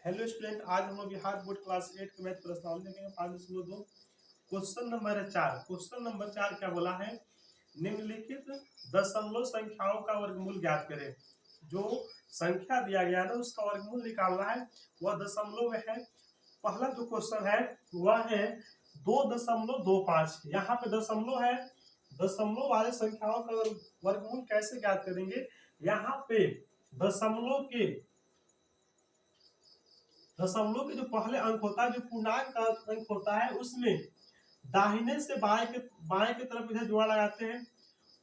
Hello student, आज हम लोग बिहार बोर्ड क्लास 8 के मैथ प्रश्नावली देखेंगे 5.2। क्वेश्चन नंबर है 4। क्वेश्चन नंबर 4 क्या बोला है? निम्नलिखित दशमलव संख्याओं का वर्गमूल ज्ञात करें। जो संख्या दिया गया है ना उसका वर्गमूल निकालना है, वह दशमलव में है। पहला जो क्वेश्चन है वह है 2.25। यहाँ पे दशमलव है, दशमलव वाले संख्याओं का वर्गमूल कैसे ज्ञात करेंगे? यहाँ पे दशमलव के दशमलव के जो पहले अंक होता है, जो पूर्णांक का अंक होता है, उसमें दाहिने से बाएं के तरफ इधर जोड़ा लगाते हैं।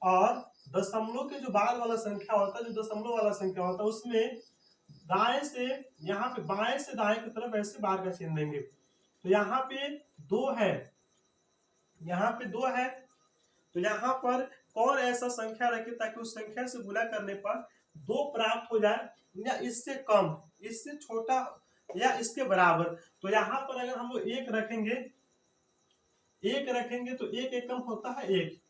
और दशमलव के जो बाद वाला संख्या होता है, जो दशमलव वाला संख्या होता है, उसमें दाएं से यहाँ पे बाएं से दाएं की तरफ ऐसे बार का चिन्ह देंगे। तो यहाँ पे 2 है, यहाँ पे 2 है, तो यहाँ पर कौन ऐसा संख्या रखे ताकि उस संख्या से गुणा करने पर 2 प्राप्त हो जाए, या इससे कम, इससे छोटा या इसके बराबर। तो यहाँ पर अगर हम लोग 1 रखेंगे, 1 रखेंगे तो 1 एकम होता है 1,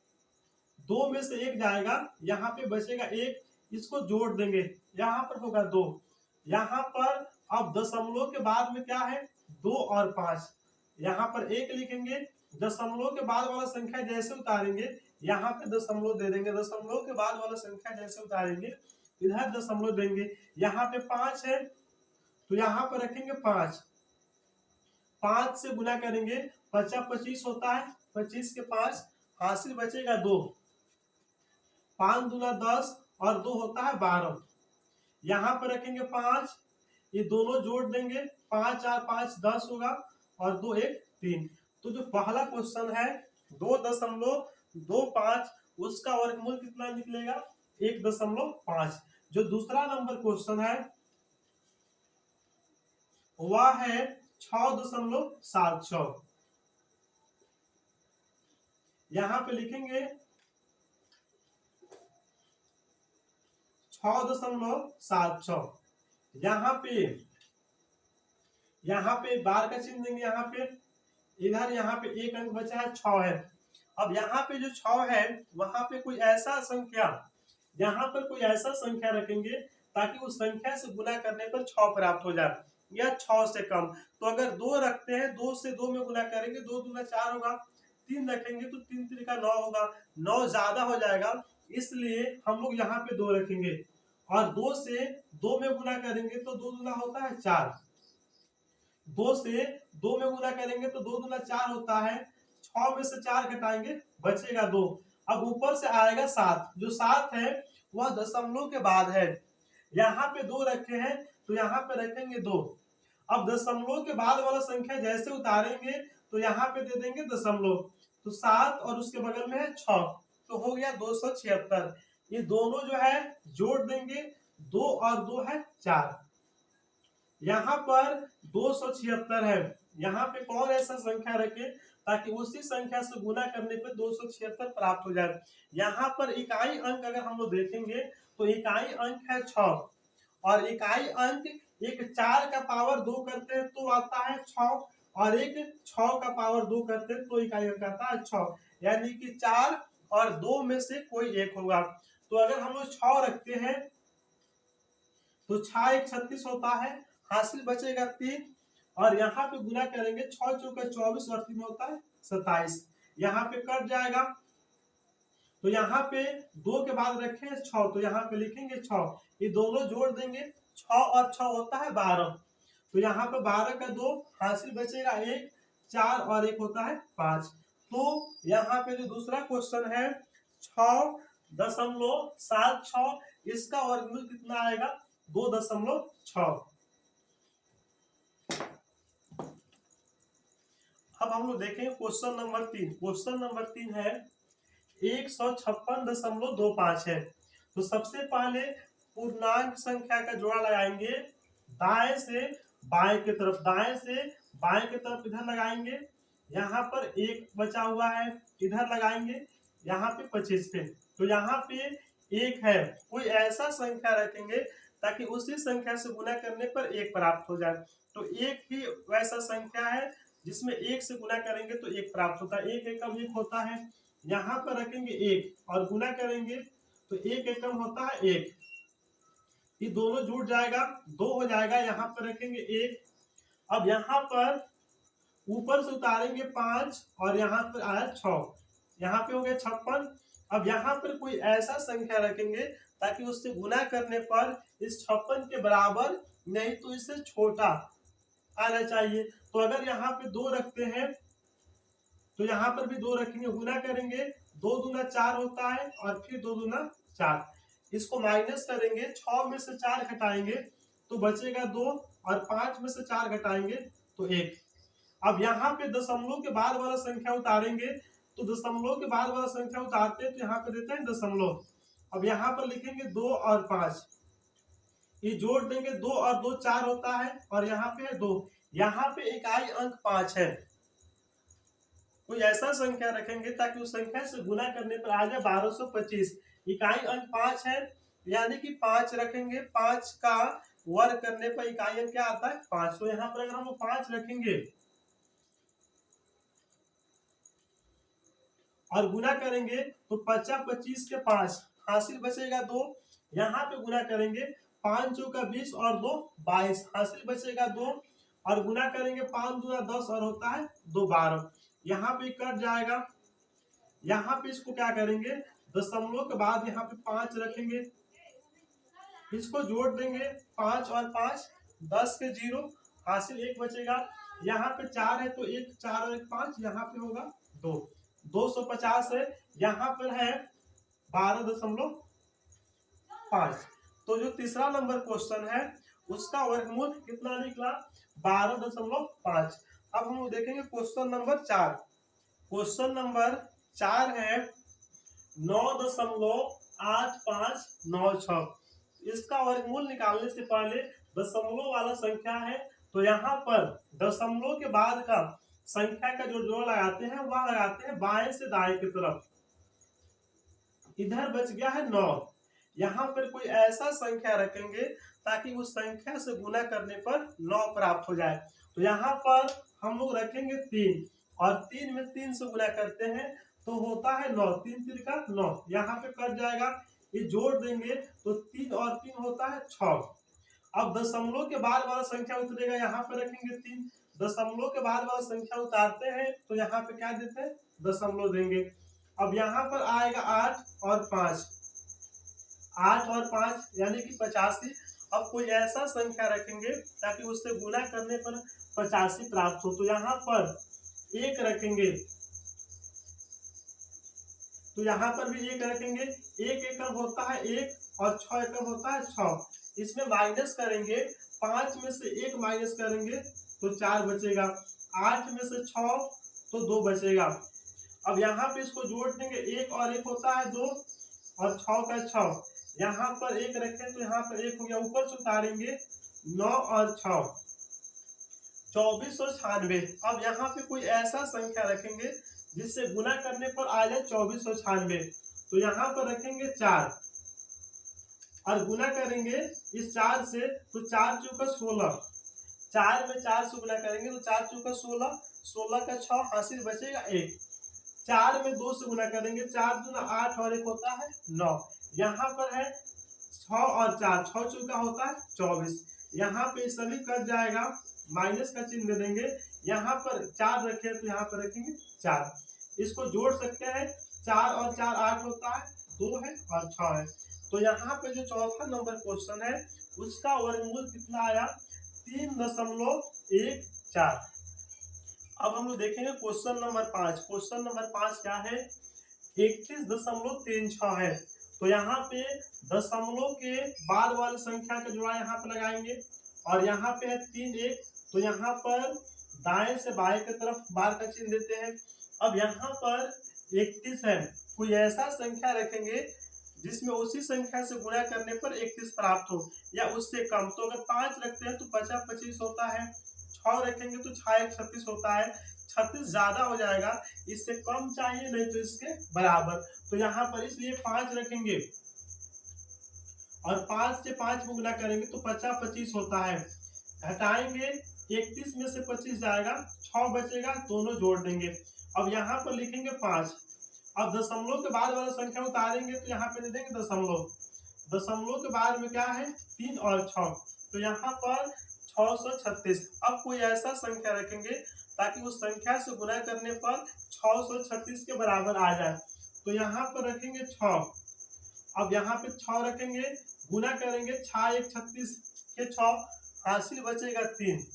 2 में से 1 जाएगा, यहाँ पे बचेगा 1, इसको जोड़ देंगे, यहाँ पर होगा 2। यहाँ पर अब दशमलव के बाद में क्या है? 2 और 5। यहाँ पर 1 लिखेंगे, दशमलव के बाद वाला संख्या जैसे उतारेंगे यहाँ पे दशमलव दे देंगे, दशमलव के बाद वाला संख्या जैसे उतारेंगे इधर दशमलव देंगे। यहाँ पे 5 है तो यहाँ पर रखेंगे 5, 5 से गुना करेंगे, 25 होता है, 25 के 5 हासिल बचेगा 2, 5 दूना 10 और 2 होता है 12। यहाँ पर रखेंगे 5, ये दोनों जोड़ देंगे, 5 और 5 10 होगा और 2 1 3। तो जो पहला क्वेश्चन है 2.25, उसका वर्गमूल कितना निकलेगा? 1.5। जो दूसरा नंबर क्वेश्चन है वह है 6.76। यहां पे लिखेंगे 6.76। यहाँ पे बार का चिन्ह देंगे, यहाँ पे इधर, यहाँ पे एक अंक बचा है, 6 है। अब यहाँ पे जो 6 है वहां पे कोई ऐसा संख्या, यहाँ पर कोई ऐसा संख्या रखेंगे ताकि उस संख्या से गुना करने पर 6 प्राप्त हो जाए या 6 से कम। तो अगर 2 रखते हैं, 2 से 2 में गुना करेंगे, 2 दूना 4 होगा, 3 रखेंगे तो 3 3 का 9 होगा, 9 ज्यादा हो जाएगा, इसलिए हम लोग यहाँ पे 2 रखेंगे। और 2 से 2 में गुना करेंगे तो 2 दूना होता है 4, 2 से 2 में गुना करेंगे तो 2 दूना 4 होता है, 6 में से 4 घटाएंगे बचेगा 2। अब ऊपर से आएगा 7, जो 7 है वह दशमलव के बाद है। यहाँ पे 2 रखे हैं तो यहाँ पे रखेंगे 2। अब दशमलव के बाद वाला संख्या जैसे उतारेंगे तो यहाँ पे दे देंगे दशमलव, तो 7 और उसके बगल में है 6, तो हो गया 276। ये दोनों जो है जोड़ देंगे, 2 और 2 है 4। यहाँ पर 276 है, यहाँ पे कौन ऐसा संख्या रखे ताकि उसी संख्या से गुना करने पे 276 प्राप्त हो जाए। यहाँ पर इकाई अंक अगर हम लोग देखेंगे तो इकाई अंक है 6, और इकाई अंक एक 4 का पावर 2 करते हैं तो आता है 6, और एक 6 का पावर 2 करते हैं तो इकाई अंक आता है 6, यानी कि 4 और 2 में से कोई एक होगा। तो अगर हम लोग 6 रखते हैं तो 6 1 36 होता है, हासिल बचेगा 3, और यहाँ पे गुना करेंगे, 6 चौका 24 और 3 होता है 27, यहाँ पे कट जाएगा। तो यहाँ पे 2 के बाद रखे 6, तो यहाँ पे लिखेंगे 6, ये दोनों जोड़ देंगे, 6 और 6 होता है 12, तो यहाँ पे 12 का 2 हासिल बचेगा 1, 4 और 1 होता है 5। तो यहाँ पे जो दूसरा क्वेश्चन है 6.76, इसका वर्गमूल कितना आएगा? 2.6। अब हम लोग देखें क्वेश्चन नंबर 3। क्वेश्चन नंबर 3 है 156.25 है। तो सबसे पहले पूर्णांक संख्या का जोड़ा लगाएंगे, दाएं से बाएं की तरफ, दाएं से बाएं की तरफ इधर लगाएंगे, यहाँ पर 1 बचा हुआ है, इधर लगाएंगे, यहाँ पे 25 पे, तो यहाँ पे 1 है, कोई ऐसा संख्या रखेंगे ताकि उसी संख्या से गुना करने पर 1 प्राप्त हो जाए। तो 1 ही वैसा संख्या है जिसमें 1 से गुना करेंगे तो 1 प्राप्त होता है, 1 एकम 1 होता है, यहाँ पर रखेंगे 1 और गुना करेंगे तो 1 एकम होता है 1। ये दोनों जुड़ जाएगा, 2 हो जाएगा, यहाँ पर रखेंगे 1। अब यहाँ पर ऊपर से उतारेंगे 5 और यहाँ पर आया 6, यहाँ पे हो गया 56। अब यहाँ पर कोई ऐसा संख्या रखेंगे ताकि उससे गुना करने पर इस 56 के बराबर नहीं तो इससे छोटा आना चाहिए। तो अगर यहाँ पे 2 रखते हैं तो यहाँ पर भी 2 रखेंगे, गुना करेंगे, 2 दूना 4 होता है और फिर 2 दूना 4। इसको माइनस करेंगे, 6 में से 4 घटाएंगे तो बचेगा 2 और 5 में से 4 घटाएंगे तो 1। अब यहाँ पे दशमलव के बाद वाला संख्या उतारेंगे, तो दशमलव के बाद वाला संख्या उतारते हैं तो यहाँ पे देते हैं दशमलव। अब यहाँ पर लिखेंगे 2 और 5, ये जोड़ देंगे, 2 और 2 4 होता है और यहाँ पे है 2। यहाँ पे इकाई अंक 5 है। कोई ऐसा संख्या रखेंगे ताकि उस संख्या से गुना करने पर आ जाए 1225। इकाई अंक 5 है, यानी कि 5 रखेंगे, 5 का वर्ग करने पर इकाई अंक क्या आता है 5। तो यहाँ पर अगर हम 5 रखेंगे और गुना करेंगे तो 50 25 के 5 हासिल बचेगा 2। यहाँ पे गुना करेंगे, 5 चौका 20 और 2 22 हासिल बचेगा 2 और गुना करेंगे 5 दूना 10 और होता है 2 12। यहाँ पे कट जाएगा। यहाँ पे इसको क्या करेंगे, दशमलव के बाद यहाँ पे 5 रखेंगे, इसको जोड़ देंगे, 5 और 5 10 के 0 हासिल 1 बचेगा। यहाँ पे 4 है तो 1 4 और 1 5, यहाँ पे होगा 2 250 है। यहाँ पर है 12.5। तो जो तीसरा नंबर क्वेश्चन है उसका वर्गमूल कितना निकला 12.5। अब हम देखेंगे क्वेश्चन नंबर 4। क्वेश्चन नंबर 4 है 9.8596। इसका वर्गमूल निकालने से पहले दशमलव वाला संख्या है तो यहाँ पर दशमलव के बाद का संख्या का जो जोड़ लगाते हैं वह लगाते हैं बाएं से दाएं की तरफ। इधर बच गया है 9। यहाँ पर कोई ऐसा संख्या रखेंगे ताकि उस संख्या से गुना करने पर 9 प्राप्त हो जाए। तो यहाँ पर हम लोग रखेंगे 3 और 3 में 3 से गुना करते हैं तो होता है 9, 3 3 का 9, यहाँ पे कट जाएगा। ये जोड़ देंगे तो 3 और 3 होता है 6। अब दशमलव के बाद वाला संख्या उतरेगा, यहाँ पे रखेंगे 3। दशमलव के बाद वाला संख्या उतारते हैं तो यहाँ पे क्या देते हैं दशमलव देंगे। अब यहाँ पर आएगा 8 और 5, 8 और 5 यानी कि 85। अब कोई ऐसा संख्या रखेंगे ताकि उससे गुना करने पर 85 प्राप्त हो। तो यहाँ पर 1 रखेंगे, तो यहाँ पर भी 1 रखेंगे। 1 एकम होता है 1 और 6 एकम होता है 6। इसमें माइनस करेंगे, 5 में से 1 माइनस करेंगे तो 4 बचेगा, 8 में से 6 तो 2 बचेगा। अब यहाँ पे इसको जोड़ देंगे, 1 और 1 होता है 2 और 6 का 6, यहाँ पर 1 रखें तो यहाँ पर 1 हो गया। ऊपर से उतारेंगे 9 और 6 2496। अब यहाँ पे कोई ऐसा संख्या रखेंगे जिससे गुना करने पर आ जाए 2496। तो यहाँ पर रखेंगे 4 और गुना करेंगे इस 4 से तो 4 चौका 16, 4 में 4 से गुना करेंगे तो 4 चौका 16, 16 का 6 हासिल बचेगा 1। 4 में 2 से गुना करेंगे, 4 दूना 8 और 1 होता है 9। यहाँ पर है 6 और 4, 6 चौका होता है 24। यहाँ पे सभी कट जाएगा, माइनस का चिन्ह दे देंगे। यहाँ पर 4 रखे तो यहाँ पर रखेंगे 4। इसको जोड़ सकते हैं, 4 और 4 8 होता है, 2 है और 6 है। तो यहाँ पे जो चौथा नंबर क्वेश्चन है उसका वर्गमूल कितना आया 3.14। अब हम लोग देखेंगे क्वेश्चन नंबर 5। क्वेश्चन नंबर 5 क्या है 31.36 है। तो यहाँ पे दशमलव के बाद वाली संख्या का जोड़ा यहाँ पे लगाएंगे और यहाँ पे है 3 1, तो यहाँ पर दाएं से बाएं की तरफ बार का चिन्ह देते हैं। अब यहाँ पर 31 है, कोई ऐसा संख्या रखेंगे जिसमें उसी संख्या से गुणा करने पर 31 प्राप्त हो या उससे कम। तो अगर 5 रखते हैं तो 50 25 होता है, 6 रखेंगे तो 6 1 36 होता है, 36 ज्यादा हो जाएगा, इससे कम चाहिए नहीं तो इसके बराबर। तो यहाँ पर इसलिए 5 रखेंगे और 5 से 5 गुना करेंगे तो 50 25 होता है। हटाएंगे 31 में से 25 जाएगा, 6 बचेगा, दोनों जोड़ देंगे। अब यहाँ पर लिखेंगे 5। अब दशमलव के बाद वाला संख्या उतारेंगे तो यहाँ पे दे देंगे दशमलव। दशमलव के बाद में क्या है 3 और 6, तो यहाँ पर 636। अब कोई ऐसा संख्या रखेंगे ताकि उस संख्या से गुना करने पर 636 के बराबर आ जाए। तो यहाँ पर रखेंगे 6, अब यहाँ पे 6 रखेंगे, गुना करेंगे 6 1 36 के 6, हासिल बचेगा 3।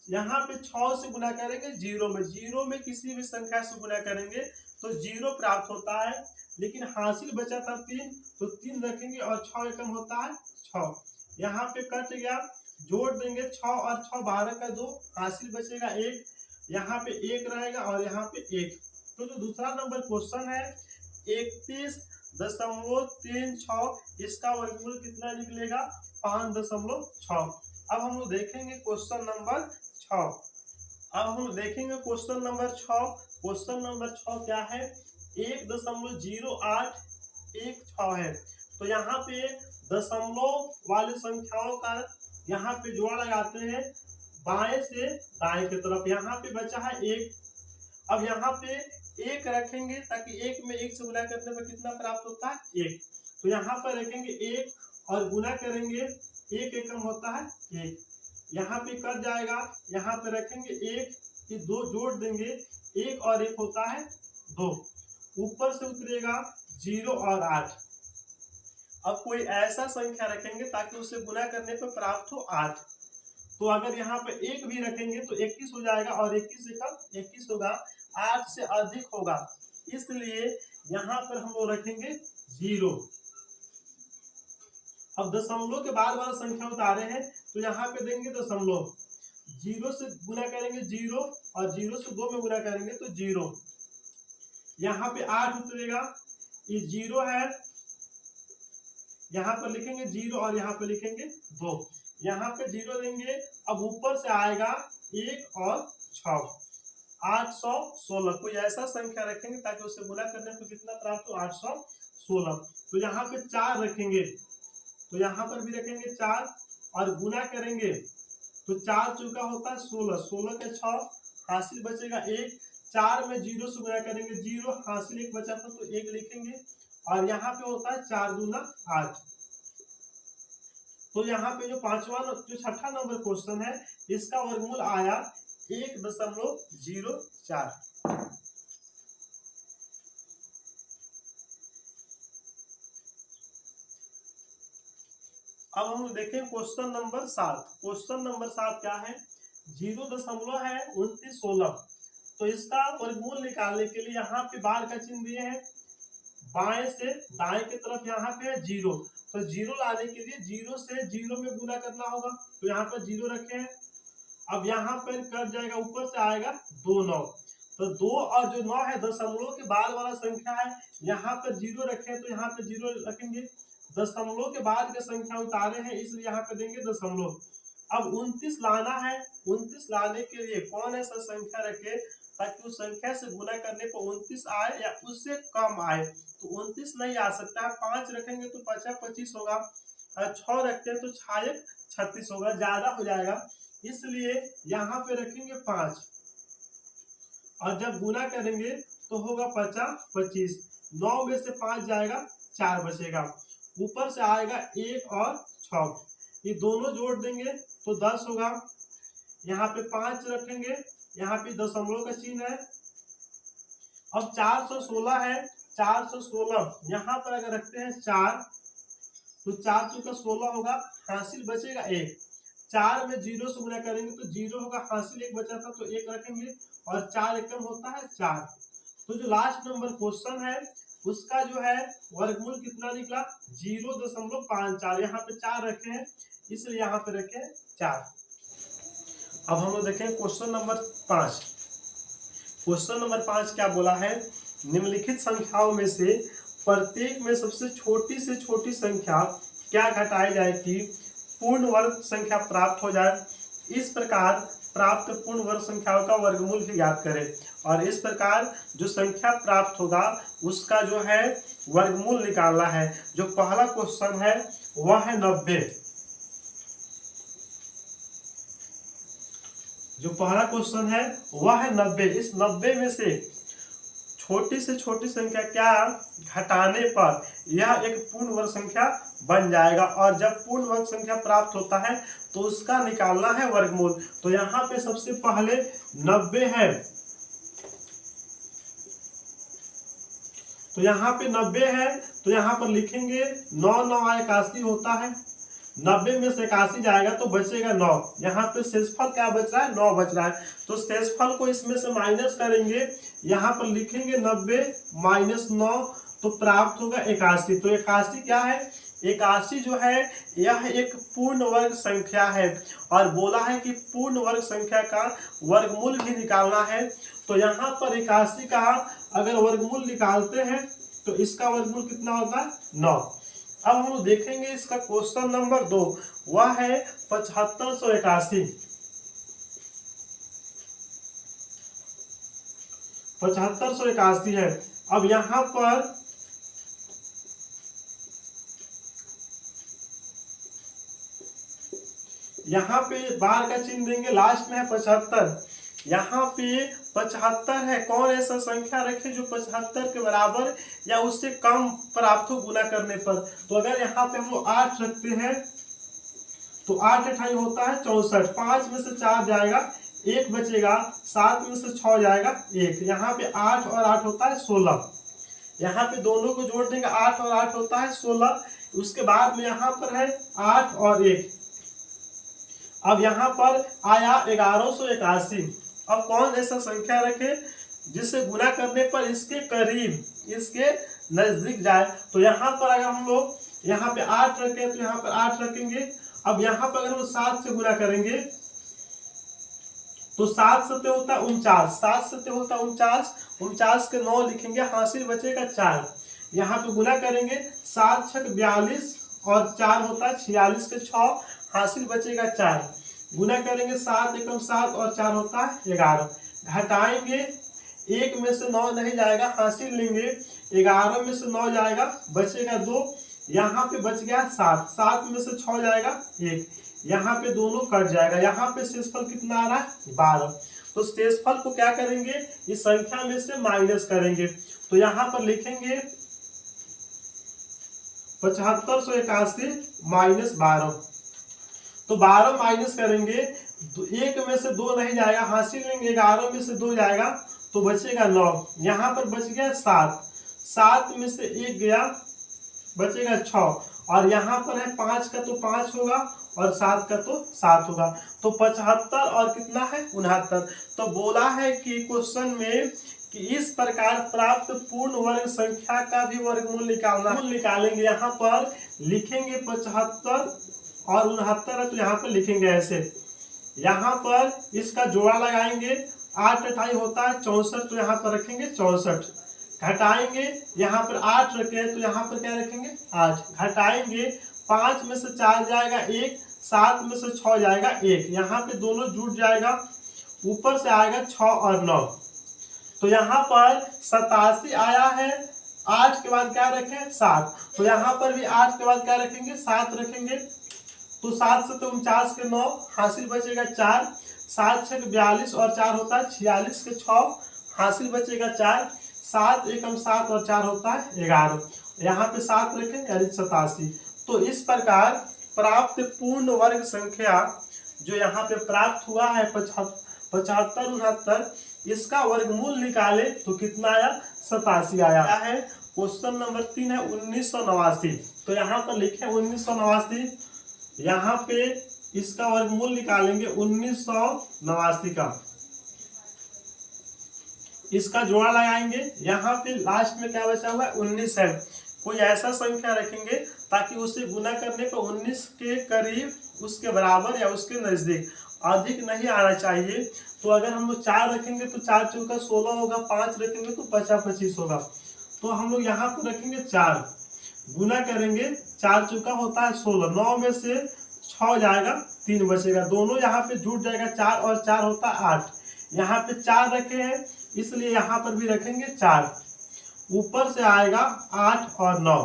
यहाँ पे 6 से गुना करेंगे 0 में, 0 में किसी भी संख्या से गुना करेंगे तो 0 प्राप्त होता है, लेकिन हासिल बचा था 3, तो 3 रखेंगे और 6 एकम होता है 6। यहाँ पे कट गया, जोड़ देंगे 6 और 6 12 का 2, हासिल बचेगा 1, यहाँ पे 1 रहेगा और यहाँ पे 1। तो जो दूसरा नंबर क्वेश्चन है 31.36, इसका वर्गमूल कितना निकलेगा 5.6। अब हम लोग देखेंगे क्वेश्चन नंबर 6। अब हम देखेंगे क्वेश्चन नंबर 6। क्वेश्चन नंबर 6 क्या है 1.0816 है। तो यहाँ पे दशमलव वाली संख्याओं का यहाँ पे जोड़ लगाते हैं बाएं से दाएं की तरफ। यहाँ पे बचा है 1, अब यहाँ पे 1 रखेंगे ताकि 1 में 1 से गुना करने पर कितना प्राप्त होता है 1, तो यहाँ पर रखेंगे 1 और गुना करेंगे 1 एकम होता है 1, यहाँ पे कट जाएगा, यहाँ पे रखेंगे 1, ये 2 जोड़ देंगे 1 और 1 होता है 2, ऊपर से उतरेगा 0 और 8। अब कोई ऐसा संख्या रखेंगे ताकि उसे गुना करने पर प्राप्त हो 8। तो अगर यहाँ पे 1 भी रखेंगे तो 21 हो जाएगा और 21 से कम 21 होगा, 8 से अधिक होगा, इसलिए यहाँ पर हम लोग रखेंगे 0। अब दशमलव के बाद वाला संख्या उतारे हैं तो यहाँ पे देंगे दशमलव, 0 से गुना करेंगे 0 और 0 से 2 में गुना करेंगे तो 0, यहाँ पे 8 उतरेगा, ये 0 है, यहाँ पर लिखेंगे 0 और यहाँ पे लिखेंगे 2, यहाँ पे 0 देंगे, अब ऊपर से आएगा 1 और 6, 816। कोई ऐसा संख्या रखेंगे ताकि उसे गुना करने पर कितना प्राप्त हो 816। तो यहाँ पे 4 रखेंगे, तो यहाँ पर भी रखेंगे 4 और गुना करेंगे तो 4 चौका होता है 16, 16 के 6, हासिल बचेगा 1, 4 में 0 से गुना करेंगे 0, हासिल 1 बचा था तो 1 लिखेंगे और यहाँ पे होता है 4 दूना 8। तो यहाँ पे जो छठा नंबर क्वेश्चन है इसका वर्गमूल आया 1.04। अब हम देखें क्वेश्चन नंबर 7। क्वेश्चन नंबर 7 क्या है 0.2916। तो इसका वर्गमूल निकालने के लिए यहाँ पे बार का चिन्ह दिए हैं, बाएं से दाएं की तरफ यहाँ पे है 0, तो 0 लाने के लिए 0 से 0 में गुना करना होगा, तो यहाँ पर 0 रखे हैं। अब यहाँ पर कट जाएगा, ऊपर से आएगा 2 9, तो 2 और जो 9 है दशमलव के बाद वाला संख्या है, यहाँ पर 0 रखे हैं तो यहाँ पे 0 रखेंगे, दशमलव के बाद के संख्या उतारे हैं इसलिए यहाँ पे देंगे दशमलव। अब 29 लाना है, 29 लाने के लिए कौन ऐसा संख्या रखे ताकि उस संख्या से गुना करने पर 29 आए या उससे कम आए। तो 29 नहीं आ सकता है, 5 रखेंगे तो 5 25 होगा, और 6 रखते हैं तो 6 1 36 होगा, ज्यादा हो जाएगा, इसलिए यहाँ पे रखेंगे 5 और जब गुना करेंगे तो होगा 50 25, 9 में से 5 जाएगा 4 बचेगा, ऊपर से आएगा 1 और 6, ये दोनों जोड़ देंगे तो 10 होगा, यहाँ पे 5 रखेंगे, यहाँ पे दशमलव का चिन्ह है। अब 416 है, 416 यहाँ पर अगर रखते हैं 4 तो 4 चौका 16 होगा, हासिल बचेगा 1, 4 में 0 से गुना करेंगे तो 0 होगा, हासिल 1 बचा था तो 1 रखेंगे और 4 एकम होता है 4। तो जो लास्ट नंबर क्वेश्चन है उसका जो है वर्गमूल कितना निकला 0.54। यहाँ पे 4 रखे हैं इसलिए यहाँ पे रखे 4। अब हम लोग देखें क्वेश्चन नंबर 5। क्वेश्चन नंबर 5 क्या बोला है, निम्नलिखित संख्याओं में से प्रत्येक में सबसे छोटी से छोटी संख्या क्या घटाई जाए कि पूर्ण वर्ग संख्या प्राप्त हो जाए। इस प्रकार प्राप्त पूर्ण वर्ग संख्याओं का वर्गमूल भी ज्ञात करें, और इस प्रकार जो संख्या प्राप्त होगा उसका जो है वर्गमूल निकालना है। जो पहला क्वेश्चन है वह है 90। जो पहला क्वेश्चन है वह है 90। इस 90 में से छोटी से छोटी संख्या क्या घटाने पर यह एक पूर्ण वर्ग संख्या बन जाएगा। और जब पूर्ण वर्ग संख्या प्राप्त होता है तो उसका निकालना है वर्गमूल। तो यहाँ पे सबसे पहले 90 है, तो यहाँ पे 90 है, तो यहाँ पर लिखेंगे 9 9 81 होता है। 90 में से 81 जाएगा तो बचेगा 9। यहाँ पे शेषफल क्या बच रहा है, 9 बच रहा है। तो शेषफल को इसमें से माइनस करेंगे, यहाँ पर लिखेंगे 90 माइनस 9, तो प्राप्त होगा 81। तो 81 क्या है, 81 जो है यह एक पूर्ण वर्ग संख्या है। और बोला है कि पूर्ण वर्ग संख्या का वर्गमूल भी निकालना है। तो यहाँ पर 81 का अगर वर्गमूल निकालते हैं तो इसका वर्गमूल कितना होता है, 9। अब हम लोग देखेंगे इसका क्वेश्चन नंबर 2, वह है 7581। 7581 है। अब यहाँ पर बार का चिन्ह देंगे, लास्ट में है 75। यहाँ पे 75 है। कौन ऐसा संख्या रखे जो 75 के बराबर या उससे कम प्राप्त हो गुना करने पर। तो अगर यहाँ पे हम लोग 8 रखते हैं तो 8 अठाई होता है 64। 5 में से 4 जाएगा, 1 बचेगा। 7 में से 6 जाएगा 1। यहाँ पे 8 और 8 होता है 16। यहाँ पे दोनों को जोड़ देंगे, 8 और 8 होता है 16। उसके बाद में यहाँ पर है 8 और 1। अब यहाँ पर आया 1181। अब कौन ऐसा संख्या रखे जिससे गुना करने पर इसके करीब, इसके नजदीक जाए। तो यहाँ पर अगर हम लोग यहाँ पे 8 रखें तो यहाँ पर 8 रखेंगे। अब यहाँ पर अगर हम 7 से गुना करेंगे तो 7 सत्ते होता है 49। 7 सत्ते होता है 49। 49 के 9 लिखेंगे, हासिल बचेगा 4। यहाँ पे गुना करेंगे, 7 छक 42 और 4 होता है 46 के 6, हासिल बचेगा 4। गुना करेंगे 7 एकम 7 और 4 होता है 11। घटाएंगे, 1 में से 9 नहीं जाएगा, हासिल लेंगे। 11 में से 9 जाएगा, बचेगा 2। यहाँ पे बच गया 7। 7 में से 6 जाएगा 1। यहाँ पे दोनों कट जाएगा। यहाँ पे शेषफल कितना आ रहा है, 12। तो शेषफल को क्या करेंगे, इस संख्या में से माइनस करेंगे। तो यहाँ पर लिखेंगे 7581 माइनस 12। तो 12 माइनस करेंगे, 1 में से 2 नहीं जाएगा, हासिल लेंगे। 11 में से 2 जाएगा तो बचेगा 9। यहाँ पर बच गया 7। 7 में से 1 गया, बचेगा 6। और यहाँ पर है 5 का तो 5 होगा और 7 का तो 7 होगा। तो 75 और कितना है 69। तो बोला है कि क्वेश्चन में कि इस प्रकार प्राप्त पूर्ण वर्ग संख्या का भी वर्गमूल निकालेंगे। यहाँ पर लिखेंगे 75 और 69 है तो यहाँ पर लिखेंगे ऐसे। यहाँ पर इसका जोड़ा लगाएंगे, 8 अठाई होता है 64, तो यहाँ पर रखेंगे 64। घटाएंगे, यहाँ पर 8 रखे हैं तो यहाँ पर क्या रखेंगे 8। घटाएंगे, 5 में से 4 जाएगा 1, 7 में से 6 जाएगा 1। यहाँ पे दोनों जुट जाएगा, ऊपर से आएगा 6 और 9। तो यहाँ पर 87 आया है। 8 के बाद क्या रखें 7, तो यहाँ पर भी 8 के बाद क्या रखेंगे 7 रखेंगे। तो 7 से तो 49 के 9, हासिल बचेगा 4। 7 छक 42 और 4 होता है 46 के 6, हासिल बचेगा 4। 7 एकम 7 और 4 होता है 11। यहाँ पे 7 रखें यानी 87। तो इस प्रकार प्राप्त पूर्ण वर्ग संख्या जो यहाँ पे प्राप्त हुआ है 75 69, इसका वर्गमूल निकाले तो कितना आया 87 आया है। क्वेश्चन नंबर 3 है 1989। तो यहाँ पर लिखे 1989। यहाँ पे इसका वर्गमूल निकालेंगे 1989 का, इसका जोड़ा लगाएंगे। यहाँ पे लास्ट में क्या बचा हुआ है 19 है। कोई ऐसा संख्या रखेंगे ताकि उसे गुना करने पर 19 के करीब, उसके बराबर या उसके नजदीक, अधिक नहीं आना चाहिए। तो अगर हम लोग 4 रखेंगे तो 4 चौका 16 होगा, 5 रखेंगे तो 50 25 होगा। तो हम लोग यहाँ पर रखेंगे 4, गुना करेंगे, 4 चौका होता है 16। 9 में से 6 जाएगा, 3 बचेगा, दोनों यहाँ पे जुट जाएगा। 4 और 4 होता है 8। यहाँ पे 4 रखे हैं इसलिए यहाँ पर भी रखेंगे 4। ऊपर से आएगा 8 और 9।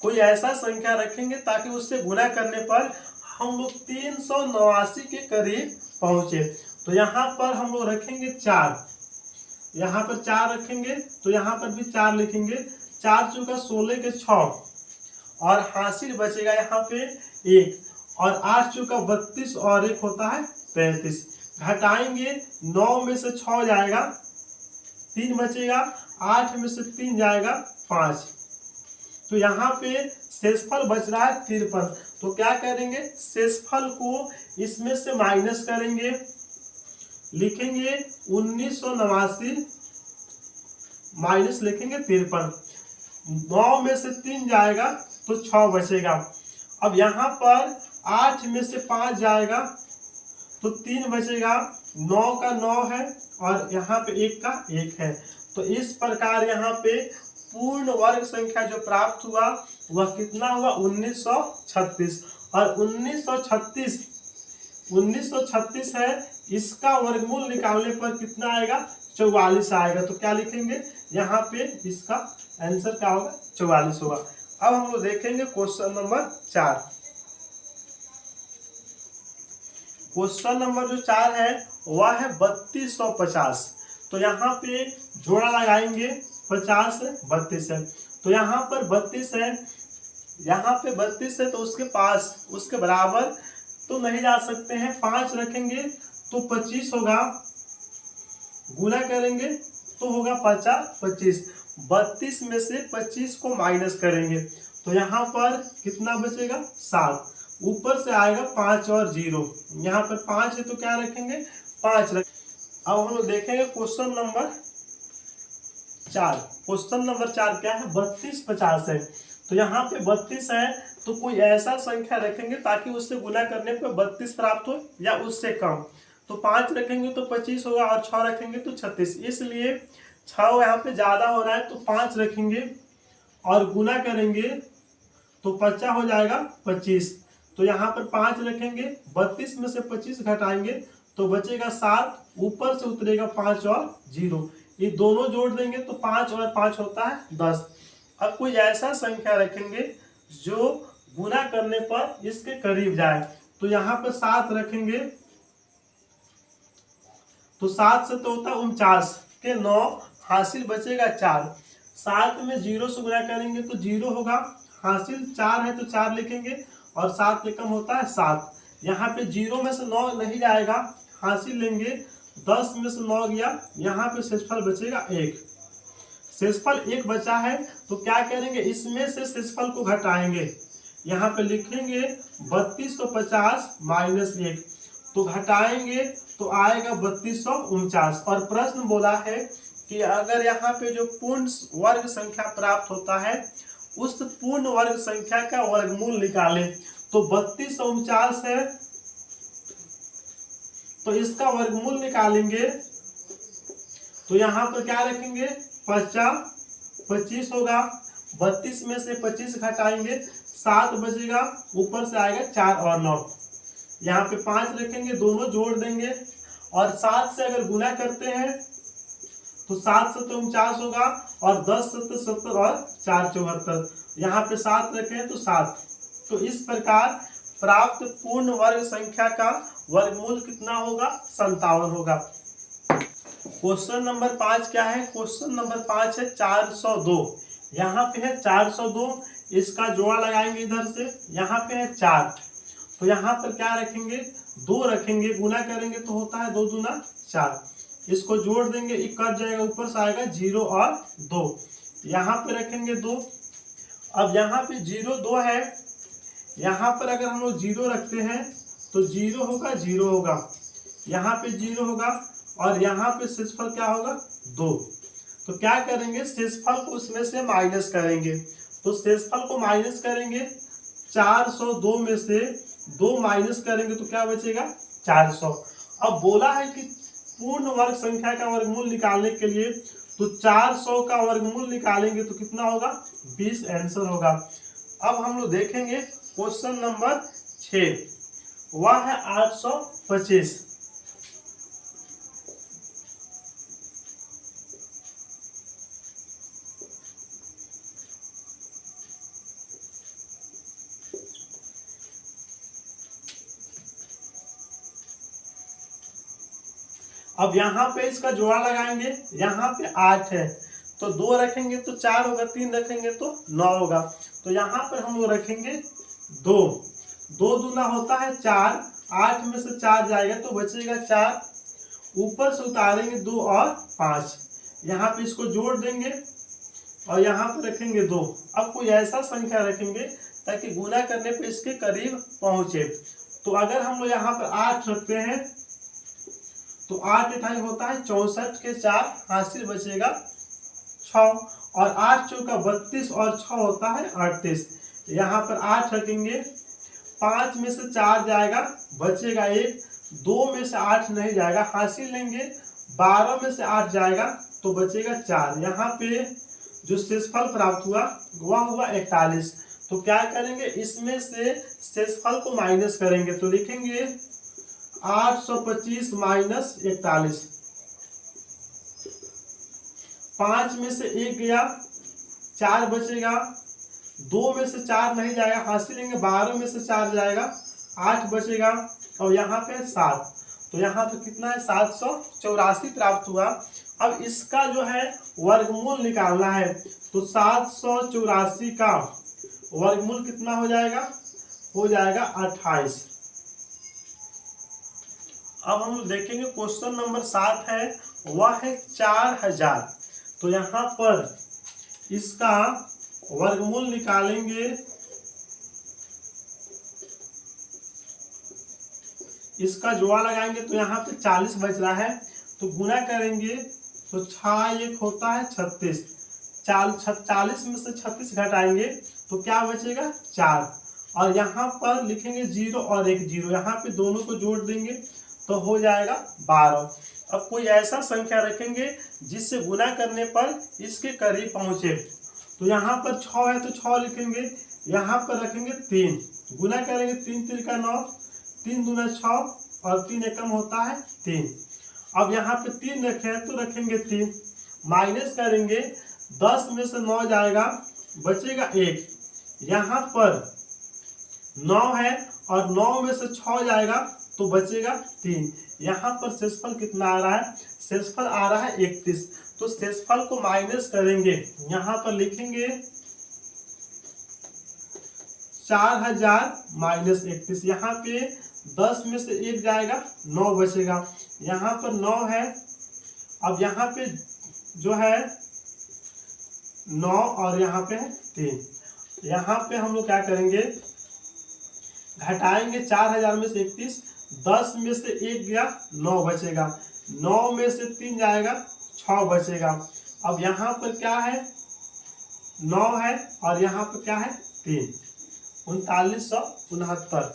कोई ऐसा संख्या रखेंगे ताकि उससे गुना करने पर हम लोग 389 के करीब पहुंचे। तो यहाँ पर हम लोग रखेंगे 4। यहाँ पर 4 रखेंगे तो यहाँ पर भी 4 लिखेंगे। 4 चौका 16 के 6 और हासिल बचेगा यहाँ पे 1 और 8 चौका 32 और 1 होता है 33। घटाएंगे 9 में से 6 जाएगा 3 बचेगा, 8 में से 3 जाएगा 5। तो यहाँ पे शेषफल बच रहा है 53। तो क्या करेंगे, शेषफल को इसमें से माइनस करेंगे, लिखेंगे 1989 माइनस लिखेंगे 53। 9 में से 3 जाएगा तो 6 बचेगा। अब यहाँ पर 8 में से 5 जाएगा तो 3 बचेगा। 9 का 9 है और यहाँ पे 1 का 1 है। तो इस प्रकार यहाँ पे पूर्ण वर्ग संख्या जो प्राप्त हुआ वह कितना हुआ, 1936। और 1936 है, इसका वर्गमूल निकालने पर कितना आएगा, 44 आएगा। तो क्या लिखेंगे यहाँ पे, इसका आंसर क्या होगा, 44 होगा। अब हम लोग देखेंगे क्वेश्चन नंबर 4। क्वेश्चन नंबर जो 4 है वह है 3250। तो यहाँ पे जोड़ा लगाएंगे, 50 है 32 है। तो यहाँ पर 32 है, यहाँ पे 32 है तो उसके पास उसके बराबर तो नहीं जा सकते हैं। 5 रखेंगे तो 25 होगा, गुना करेंगे तो होगा 50 25। 32 में से 25 को माइनस करेंगे तो यहाँ पर कितना बचेगा, 7। ऊपर से आएगा 5 और 0, यहाँ पर 5 है तो क्या रखेंगे, 5 रख। अब हम लोग देखेंगे क्वेश्चन नंबर 4। क्वेश्चन नंबर 4 क्या है, 3250 है। तो यहाँ पे 32 है तो कोई ऐसा संख्या रखेंगे ताकि उससे गुना करने पर 32 प्राप्त हो या उससे कम। तो 5 रखेंगे तो 25 होगा और 6 रखेंगे तो 36। इसलिए 6 यहाँ पे ज्यादा हो रहा है तो 5 रखेंगे और गुना करेंगे तो 50 हो जाएगा 25। तो यहाँ पर 5 रखेंगे, 32 में से 25 घटाएंगे तो बचेगा 7। ऊपर से उतरेगा 5 और 0, ये दोनों जोड़ देंगे तो 5 और 5 होता है 10। अब कोई ऐसा संख्या रखेंगे जो गुना करने पर इसके करीब जाए। तो यहाँ पर 7 रखेंगे तो 7 से तो होता है 49 के 9, हासिल बचेगा 4। 7 में 0 से गुना करेंगे तो 0 होगा, हासिल 4 है तो 4 लिखेंगे और 7 से कम होता है 7। यहाँ पे 0 में से 9 नहीं जाएगा, हासिल लेंगे, 10 में से 9 गया, यहाँ पे शेषफल बचेगा 1। शेषफल 1 बचा है तो क्या करेंगे, इसमें से शेषफल को घटाएंगे। यहाँ पे लिखेंगे 3250 माइनस 1, तो घटाएंगे तो आएगा 3249। और प्रश्न बोला है कि अगर यहाँ पे जो पूर्ण वर्ग संख्या प्राप्त होता है उस पूर्ण वर्ग संख्या का वर्गमूल निकालें। तो 3249 है तो इसका वर्गमूल निकालेंगे तो यहाँ पर क्या रखेंगे, 25 होगा। 32 में से 25 घटाएंगे, 7 बचेगा, ऊपर से आएगा 4 और 9, यहाँ पे 5 रखेंगे, दोनों जोड़ देंगे और 7 से अगर गुना करते हैं तो 7 से तो 49 होगा और 10 से तो 70 और 4 74, यहाँ पे 7 रखें तो 7। तो इस प्रकार प्राप्त पूर्ण वर्ग संख्या का वर्गमूल कितना होगा, 57 होगा। क्वेश्चन नंबर 5 क्या है, क्वेश्चन नंबर 5 है 402। यहाँ पे है 402, इसका जोड़ा लगाएंगे इधर से, यहाँ पे है 4 तो यहाँ पर क्या रखेंगे, 2 रखेंगे, गुना करेंगे तो होता है 2 दूना 4, इसको जोड़ देंगे, 1 कट जाएगा, ऊपर से आएगा 0 और 2, यहाँ पे रखेंगे 2। अब यहाँ पे 0 2 है, यहाँ पर अगर हम लोग 0 रखते हैं तो 0 होगा 0 होगा, यहाँ पे 0 होगा और यहाँ पे शेषफल क्या होगा, 2। तो क्या करेंगे, शेषफल को उसमें से माइनस करेंगे। तो शेषफल को माइनस करेंगे, 402 में से 2 माइनस करेंगे तो क्या बचेगा, 400। अब बोला है कि पूर्ण वर्ग संख्या का वर्गमूल निकालने के लिए तो 400 का वर्गमूल निकालेंगे तो कितना होगा, 20 आंसर होगा। अब हम लोग देखेंगे क्वेश्चन नंबर 6, वह है 825। अब यहाँ पे इसका जोड़ा लगाएंगे, यहाँ पे 8 है तो 2 रखेंगे तो 4 होगा, 3 रखेंगे तो 9 होगा। तो यहाँ पर हम लोग रखेंगे 2, 2 दूना होता है 4, 8 में से 4 जाएगा तो बचेगा 4, ऊपर से उतारेंगे 2 और 5, यहाँ पे इसको जोड़ देंगे और यहाँ पे रखेंगे 2। अब कोई ऐसा संख्या रखेंगे ताकि गुना करने पे इसके करीब पहुंचे। तो अगर हम लोग यहाँ पर 8 रखते हैं तो 8 × होता है 64 के 4, हासिल बचेगा 6, और 8 चौका 32 और 6 होता है 38। यहाँ पर 8 रखेंगे, 5 में से 4 जाएगा बचेगा 1, 2 में से 8 नहीं जाएगा, हासिल लेंगे 12 में से 8 जाएगा तो बचेगा 4। यहाँ पे जो शेषफल प्राप्त हुआ वह हुआ 41। तो क्या करेंगे, इसमें से शेषफल को माइनस करेंगे तो लिखेंगे 825 माइनस 41। 5 में से 1 गया, 4 बचेगा, 2 में से 4 नहीं जाएगा, हासिल लेंगे 12 में से 4 जाएगा, 8 बचेगा, और यहाँ पे 7। तो यहाँ पे कितना है, 784 प्राप्त हुआ। अब इसका जो है वर्गमूल निकालना है तो 784 का वर्गमूल कितना हो जाएगा, 28। अब हम देखेंगे क्वेश्चन नंबर 7 है, वह है 4000। तो यहाँ पर इसका वर्गमूल निकालेंगे, इसका जोड़ा लगाएंगे तो यहाँ पे 40 बच रहा है तो गुना करेंगे तो 6 1 होता है 36, 40 में से 36 घटाएंगे तो क्या बचेगा 4, और यहाँ पर लिखेंगे 0 और 1 0, यहाँ पे दोनों को जोड़ देंगे तो हो जाएगा 12। अब कोई ऐसा संख्या रखेंगे जिससे गुना करने पर इसके करीब पहुंचे। तो यहाँ पर 6 है तो 6 लिखेंगे, यहाँ पर रखेंगे 3, गुना करेंगे 3 3 का 9, 3 दूना 6 और 3 एकम होता है 3। अब यहाँ पे 3 रखे हैं तो रखेंगे 3, माइनस करेंगे 10 में से 9 जाएगा बचेगा 1, यहाँ पर 9 है और 9 में से 6 जाएगा तो बचेगा 3। यहाँ पर शेषफल कितना आ रहा है, शेषफल आ रहा है 31। तो शेषफल को माइनस करेंगे, यहाँ पर लिखेंगे 4000 माइनस 31, यहाँ पे 10 में से 1 जाएगा 9 बचेगा, यहाँ पर 9 है। अब यहाँ पे जो है 9 और यहाँ पे है 3, यहाँ पे हम लोग क्या करेंगे, घटाएंगे 4000 में से 31, 10 में से 1 गया 9 बचेगा, 9 में से 3 जाएगा 6 बचेगा। अब यहाँ पर क्या है 9 है और यहाँ पर क्या है 3, 3969।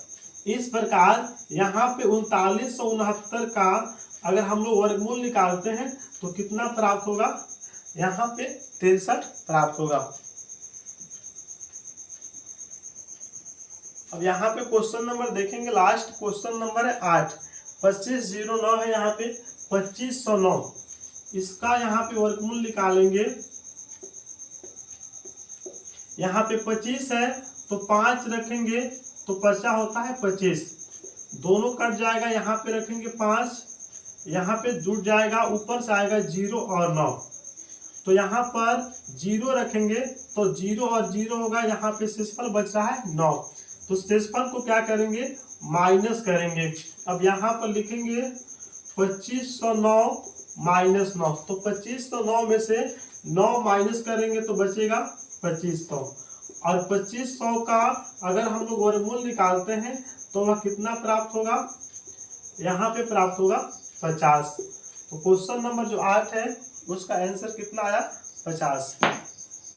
इस प्रकार यहाँ पे 3969 का अगर हम लोग वर्गमूल निकालते हैं तो कितना प्राप्त होगा, यहाँ पे 63 प्राप्त होगा। अब यहाँ पे क्वेश्चन नंबर देखेंगे, लास्ट क्वेश्चन नंबर है 8, 2509 है, यहाँ पे 2509, इसका यहाँ पे वर्गमूल निकालेंगे। यहाँ पे 25 है तो 5 रखेंगे तो 50 होता है 25, दोनों कट जाएगा, यहाँ पे रखेंगे 5, यहाँ पे जुड़ जाएगा, ऊपर से आएगा 0 और 9, तो यहाँ पर 0 रखेंगे तो 0 और 0 होगा, यहाँ पे शेषफल बच रहा है 9, तो शेषफल को क्या करेंगे, माइनस करेंगे। अब यहाँ पर लिखेंगे 2509 माइनस 9, तो 2509 में से 9 माइनस करेंगे तो बचेगा 2500, और 2500 का अगर हम लोग वर्गमूल निकालते हैं तो वह कितना प्राप्त होगा, यहाँ पे प्राप्त होगा 50। तो क्वेश्चन नंबर जो 8 है उसका आंसर कितना आया, 50।